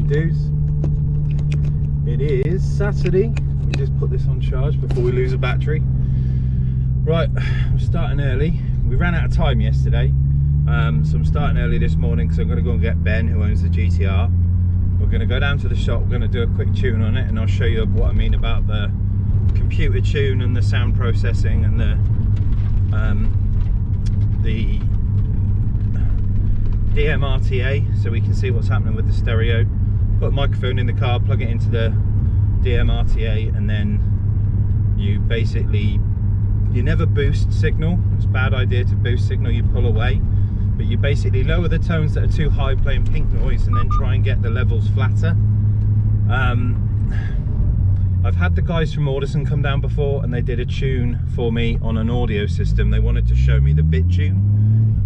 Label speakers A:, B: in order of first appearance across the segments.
A: dudes. It is Saturday. We just put this on charge before we lose a battery. Right, I'm starting early. We ran out of time yesterday, so I'm starting early this morning because I'm going to go and get Ben, who owns the GTR. We're going to go down to the shop, we're going to do a quick tune on it, and I'll show you what I mean about the computer tune and the sound processing and the DMRTA, so we can see what's happening with the stereo. Put a microphone in the car, plug it into the DMRTA, and then you never boost signal. It's a bad idea to boost signal, you pull away, but you basically lower the tones that are too high, playing pink noise, and then try and get the levels flatter. I've had the guys from Audison come down before, and they did a tune for me on an audio system. They wanted to show me the bit tune,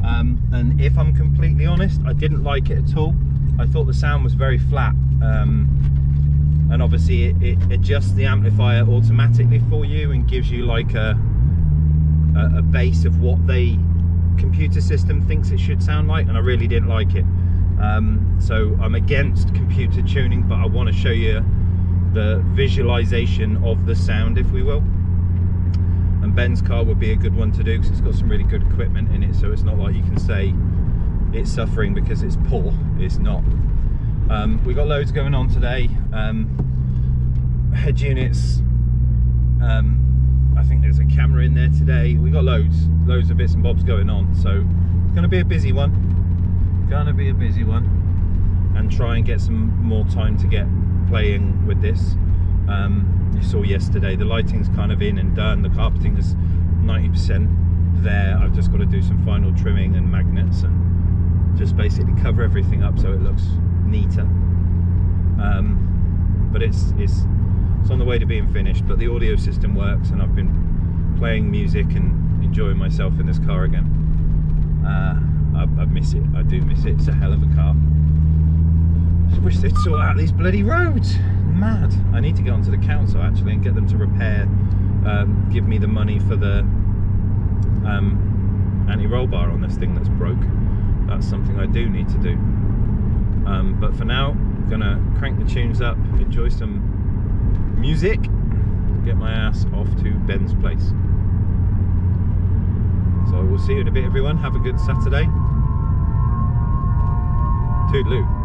A: and if I'm completely honest, I didn't like it at all. I thought the sound was very flat, and obviously it adjusts the amplifier automatically for you and gives you like a base of what the computer system thinks it should sound like, and I really didn't like it. So I'm against computer tuning, but I want to show you the visualization of the sound, if we will. And Ben's car would be a good one to do because it's got some really good equipment in it, so it's not like you can say it's suffering because it's poor. It's not. We got loads going on today. Head units, I think there's a camera in there today. We got loads of bits and bobs going on, so it's going to be a busy one. And try and get some more time to get playing with this. You saw yesterday the lighting's kind of in and done, the carpeting is 90% there. I've just got to do some final trimming and magnets and just basically cover everything up so it looks neater. But it's on the way to being finished, but the audio system works, and I've been playing music and enjoying myself in this car again. I miss it. I do miss it. It's a hell of a car. Just wish they'd sort out these bloody roads. Mad. I need to get onto the council actually and get them to repair, give me the money for the anti-roll bar on this thing that's broke. That's something I do need to do. But for now, I'm gonna crank the tunes up, enjoy some music, get my ass off to Ben's place. So we'll see you in a bit, everyone. Have a good Saturday. Toodaloo.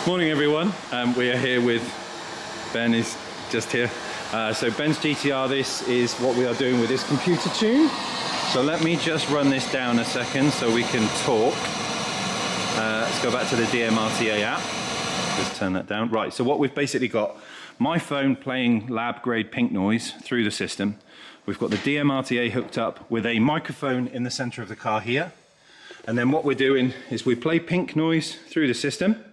A: Morning everyone, we are here with Ben, is just here. So Ben's GTR, this is what we are doing with this computer tune. So let me just run this down a second so we can talk. Let's go back to the DMRTA app, just turn that down. Right, so what we've basically got, my phone playing lab grade pink noise through the system. We've got the DMRTA hooked up with a microphone in the center of the car here. And then what we're doing is we play pink noise through the system.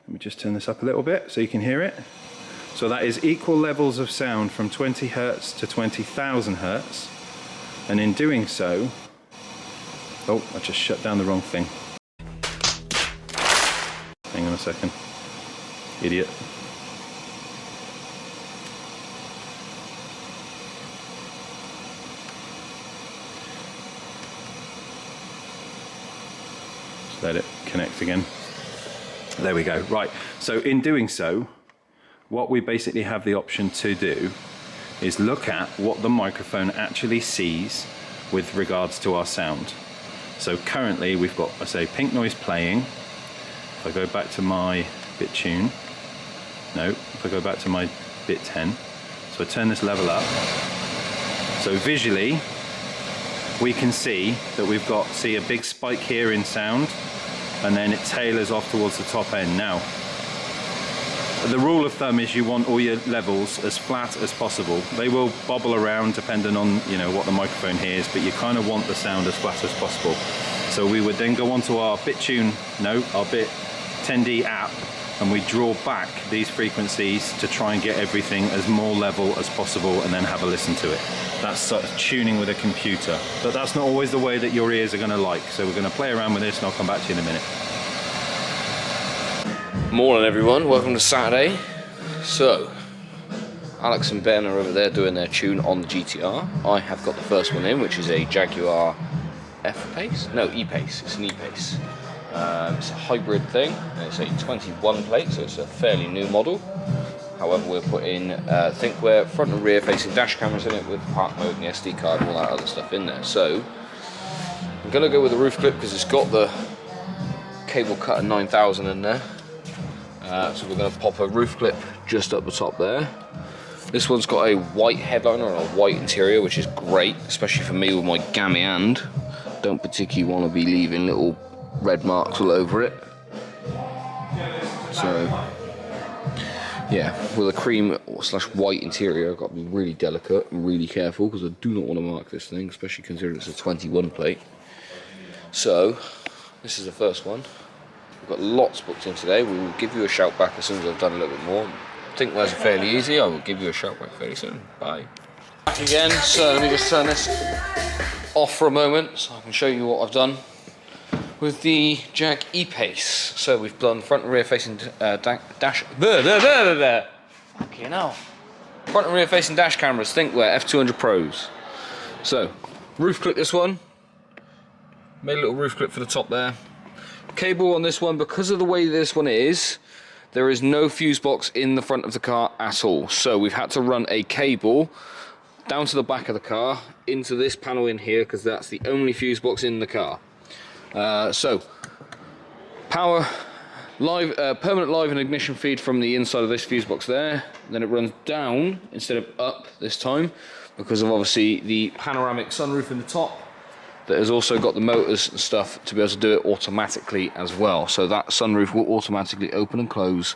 A: Let me just turn this up a little bit so you can hear it. So that is equal levels of sound from 20 Hertz to 20,000 Hertz. And in doing so, oh, I just shut down the wrong thing. Hang on a second, idiot. Just let it connect again. There we go. Right, so in doing so, what we basically have the option to do is look at what the microphone actually sees with regards to our sound. So currently we've got, I say, pink noise playing. If I go back to my bit tune, no, if I go back to my bit 10, so I turn this level up. So visually, we can see that we've got, see a big spike here in sound, and then it tailors off towards the top end. Now, the rule of thumb is you want all your levels as flat as possible. They will bobble around depending on, you know, what the microphone hears, but you kind of want the sound as flat as possible. So we would then go onto our BitTune, our Bit 10D app, and we draw back these frequencies to try and get everything as more level as possible and then have a listen to it. That's sort of tuning with a computer. But that's not always the way that your ears are going to like. So we're going to play around with this and I'll come back to you in a minute.
B: Morning everyone, welcome to Saturday. So, Alex and Ben are over there doing their tune on the GTR. I have got the first one in, which is a Jaguar F-Pace? No, E-Pace. It's an E-Pace. It's a hybrid thing, and it's a 21 plate, so it's a fairly new model. However, we're putting thinkware, front and rear facing dash cameras in it with park mode and the SD card and all that other stuff in there. So, I'm going to go with the roof clip because it's got the cable cutter 9000 in there. So we're going to pop a roof clip just up the top there. This one's got a white headliner and a white interior, which is great, especially for me with my gammy hand. Don't particularly want to be leaving little red marks all over it. So, yeah, with a cream / white interior, I've got to be really delicate and really careful because I do not want to mark this thing, especially considering it's a 21 plate. So, this is the first one. We've got lots booked in today. We will give you a shout back as soon as I've done a little bit more. I think that's fairly easy. I will give you a shout back fairly soon. Bye. Back again. So let me just turn this off for a moment so I can show you what I've done with the Jag E-Pace. So we've done front and rear facing dash. Fucking hell. Front and rear facing dash cameras. Thinkware F200 Pros. So roof clip this one. Made a little roof clip for the top there. Cable on this one, because of the way this one is, there is no fuse box in the front of the car at all. So we've had to run a cable down to the back of the car into this panel in here because that's the only fuse box in the car. So power live, permanent live and ignition feed from the inside of this fuse box there. Then it runs down instead of up this time because of obviously the panoramic sunroof in the top. That has also got the motors and stuff to be able to do it automatically as well. So that sunroof will automatically open and close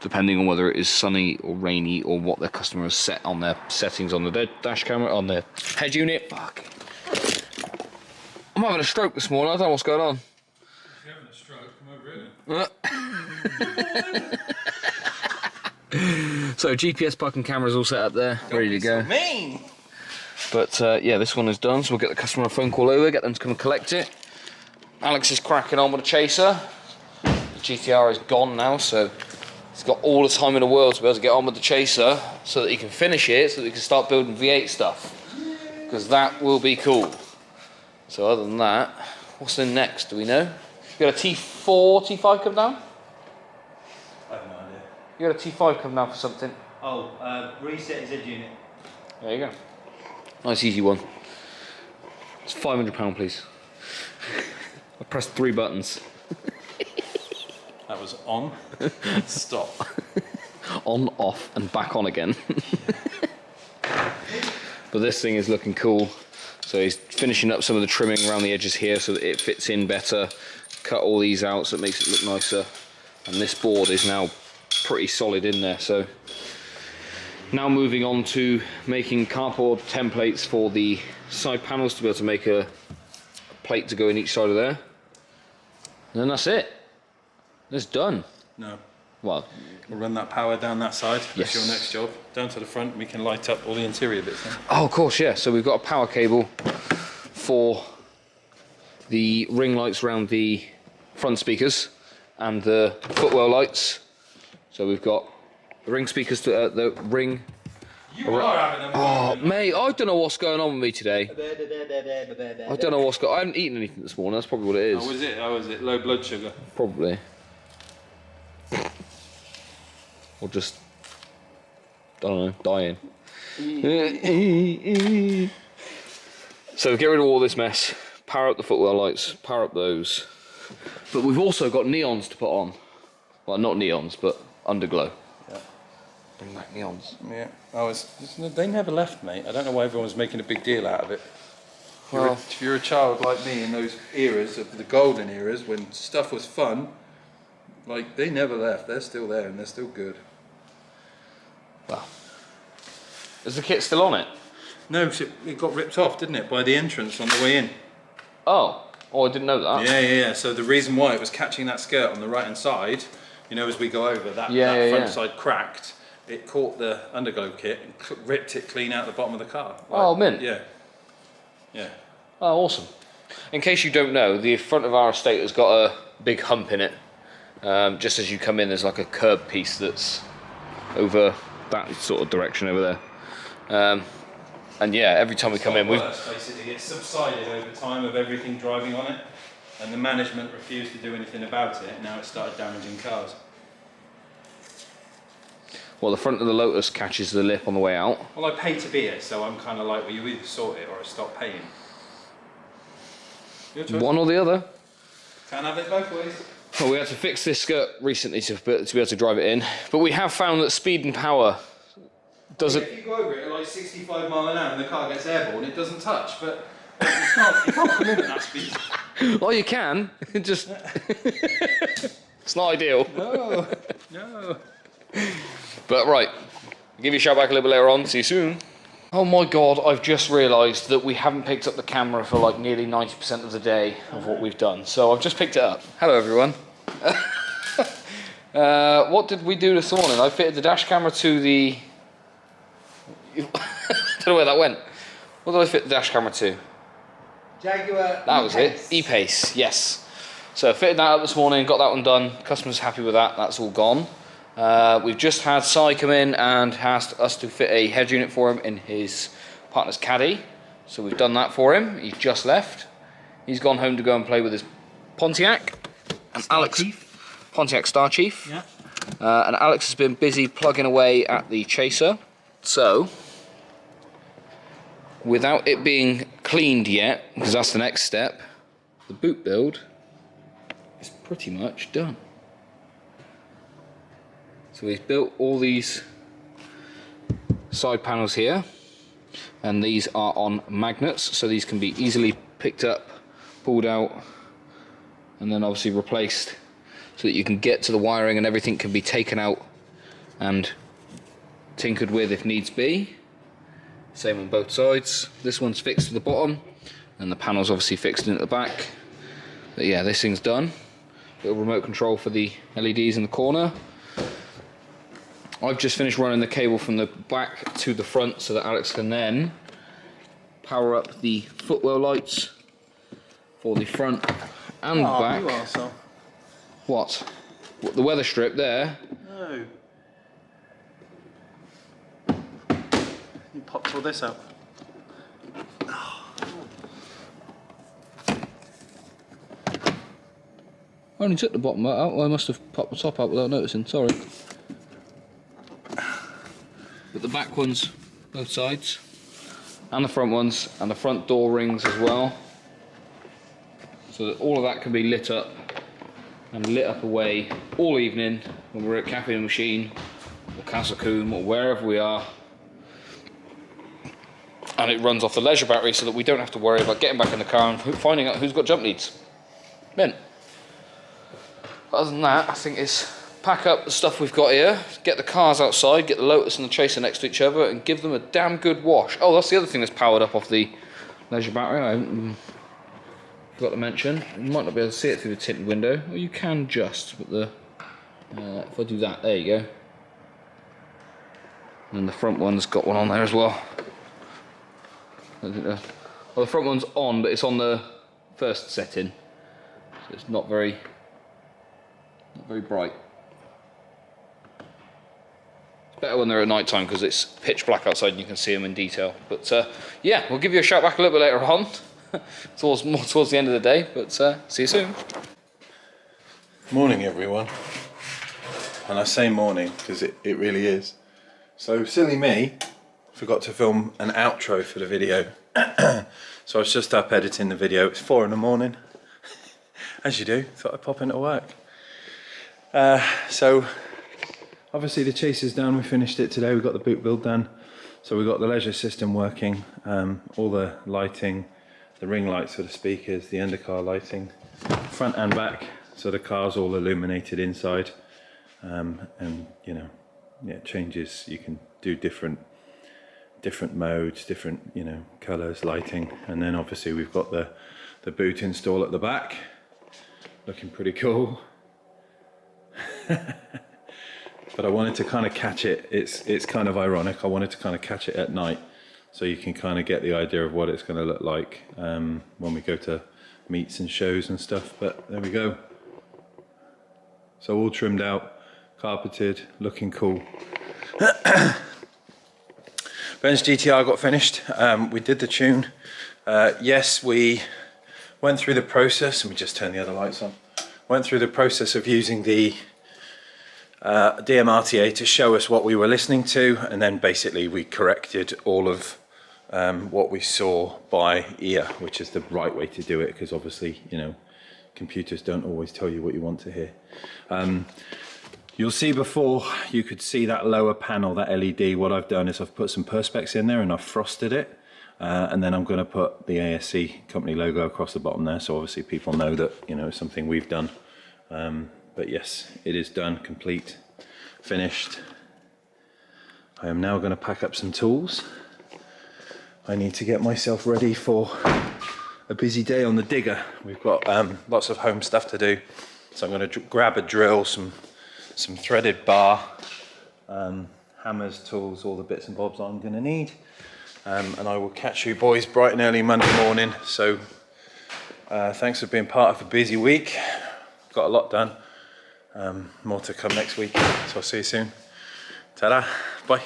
B: depending on whether it is sunny or rainy or what their customer has set on their settings on the dash camera, on their head unit. Fuck. I'm having a stroke this morning, I don't know what's going on. If you're having a stroke, come over here. So GPS parking cameras all set up there, ready to go.
A: So mean.
B: But yeah, this one is done, so we'll get the customer a phone call over, get them to come and collect it. Alex is cracking on with the chaser. The GTR is gone now, so he's got all the time in the world to be able to get on with the chaser so that he can finish it, so that he can start building V8 stuff. Because that will be cool. So other than that, what's in next, do we know? You got a T4, T5 come down?
A: I have no idea.
B: You got a T5 come down for something?
A: Oh, reset his head unit.
B: There you go. Nice easy one. It's £500 please. I pressed 3 buttons.
A: That was on, stop.
B: On, off and back on again. But this thing is looking cool. So he's finishing up some of the trimming around the edges here so that it fits in better. Cut all these out so it makes it look nicer. And this board is now pretty solid in there. So now moving on to making cardboard templates for the side panels to be able to make a plate to go in each side of there. And then that's it. It's done.
A: No.
B: Well,
A: we'll run that power down that side.
B: Yes.
A: That's your next job. Down to the front, we can light up all the interior bits then.
B: Oh, of course, yeah. So we've got a power cable for the ring lights around the front speakers and the footwell lights. So we've got the ring speakers to the ring.
A: You are having a
B: Oh, mate, I don't know what's going on with me today. I don't know what's going on. I haven't eaten anything this morning, that's probably what it is.
A: How was it? How was it? Low blood sugar?
B: Probably. Or just, I don't know, dying. So get rid of all this mess, power up the footwell lights, power up those. But we've also got neons to put on. Well, not neons, but underglow.
A: Yeah.
B: Bring back neons.
A: Yeah. They never left, mate. I don't know why everyone's making a big deal out of it.
B: Well,
A: If you're a child like me in those eras, of the golden eras, when stuff was fun, like, they never left. They're still there and they're still good.
B: well. Is the kit still on it?
A: No, it got ripped off, didn't it, by the entrance on the way in.
B: Oh. Oh, I didn't know that.
A: Yeah. So the reason why it was catching that skirt on the right hand side, you know, as we go over, that front side cracked. It caught the underglow kit and ripped it clean out the bottom of the car. Like,
B: oh, mint.
A: Yeah.
B: Oh, awesome. In case you don't know, the front of our estate has got a big hump in it. Just as you come in, there's like a curb piece that's over that sort of direction over there. And yeah, every time we come in,
A: basically it's subsided over time of everything driving on it, and the management refused to do anything about it. Now it started damaging cars.
B: well, the front of the Lotus catches the lip on the way out.
A: Well, I pay to be it, so I'm kind of like, well, you either sort it or I stop paying. Your choice.
B: One or the other.
A: Can't have it both ways.
B: Well, we had to fix this skirt recently to be able to drive it in, but we have found that speed and power doesn't...
A: If you go over it at like 65 miles an hour and the car gets airborne, it doesn't touch, but you can't come in at that speed.
B: Oh, you can, just... It's not ideal.
A: No.
B: But right, I'll give you a shout back a little bit later on. See you soon. Oh my God, I've just realised that we haven't picked up the camera for like nearly 90% of the day of what we've done. So I've just picked it up. Hello everyone. What did we do this morning? I fitted the dash camera to the... I don't know where that went. What did I fit the dash camera to?
C: Jaguar.
B: That was it. E-Pace, yes. So I fitted that up this morning, got that one done. Customer's happy with that, that's all gone. We've just had Si come in and asked us to fit a head unit for him in his partner's caddy. So we've done that for him. He's just left. He's gone home to go and play with his Pontiac. And Pontiac Star Chief.
C: Yeah.
B: And Alex has been busy plugging away at the Chaser. So, without it being cleaned yet, because that's the next step, the boot build is pretty much done. So we've built all these side panels here, and these are on magnets, so these can be easily picked up, pulled out, and then obviously replaced so that you can get to the wiring and everything can be taken out and tinkered with if needs be. Same on both sides. This one's fixed to the bottom, and the panel's obviously fixed in at the back. But yeah, this thing's done. Little remote control for the LEDs in the corner. I've just finished running the cable from the back to the front so that Alex can then power up the footwell lights for the front and back.
C: You arsehole.
B: What? The weather strip there?
C: No. You popped all this out.
B: I only took the bottom out. I must have popped the top out without noticing, sorry. But the back ones, both sides, and the front ones, and the front door rings as well. So that all of that can be lit up and lit up away all evening when we're at Cafe and Machine or Castle Combe or wherever we are. And it runs off the leisure battery so that we don't have to worry about getting back in the car and finding out who's got jump leads. Mint. Other than that, I think it's pack up the stuff we've got here, get the cars outside, get the Lotus and the Chaser next to each other and give them a damn good wash. Oh, that's the other thing that's powered up off the leisure battery. I forgot to mention. You might not be able to see it through the tinted window. Well, you can just, but the if I do that, there you go. And then the front one's got one on there as well. Well, the front one's on, but it's on the first setting, so it's not very bright. It's better when they're at night time because it's pitch black outside and you can see them in detail. But yeah, we'll give you a shout back a little bit later on, more towards the end of the day. But see you soon.
A: Morning, everyone. And I say morning because it really is. So silly me, forgot to film an outro for the video. So I was just up editing the video. It's 4 in the morning, as you do. Thought I'd pop into work. So obviously the Chaser's done. We finished it today. We got the boot build done. So we got the leisure system working, all the lighting, the ring lights for the speakers, the undercar lighting, front and back. So the car's all illuminated inside, and you know, yeah, it changes. You can do different modes, different, you know, colors, lighting, and then obviously we've got the the boot install at the back. Looking pretty cool. But I wanted to kind of catch it. It's kind of ironic. I wanted to kind of catch it at night so you can kind of get the idea of what it's going to look like when we go to meets and shows and stuff. But there we go. So all trimmed out, carpeted, looking cool. Ben's GTR got finished. We did the tune. Yes, we went through the process. Let me just turn the other lights on. Went through the process of using the DMRTA to show us what we were listening to, and then basically we corrected all of what we saw by ear, which is the right way to do it, because obviously, you know, computers don't always tell you what you want to hear. You'll see before you could see that lower panel, that LED, what I've done is I've put some Perspex in there and I've frosted it, and then I'm going to put the ASC company logo across the bottom there, so obviously people know that, you know, it's something we've done. But yes, it is done, complete, finished. I am now going to pack up some tools. I need to get myself ready for a busy day on the digger. We've got lots of home stuff to do. So I'm going to grab a drill, some threaded bar, hammers, tools, all the bits and bobs I'm going to need. And I will catch you boys bright and early Monday morning. So thanks for being part of a busy week. Got a lot done. More to come next week, so I'll see you soon. Ta-da, bye.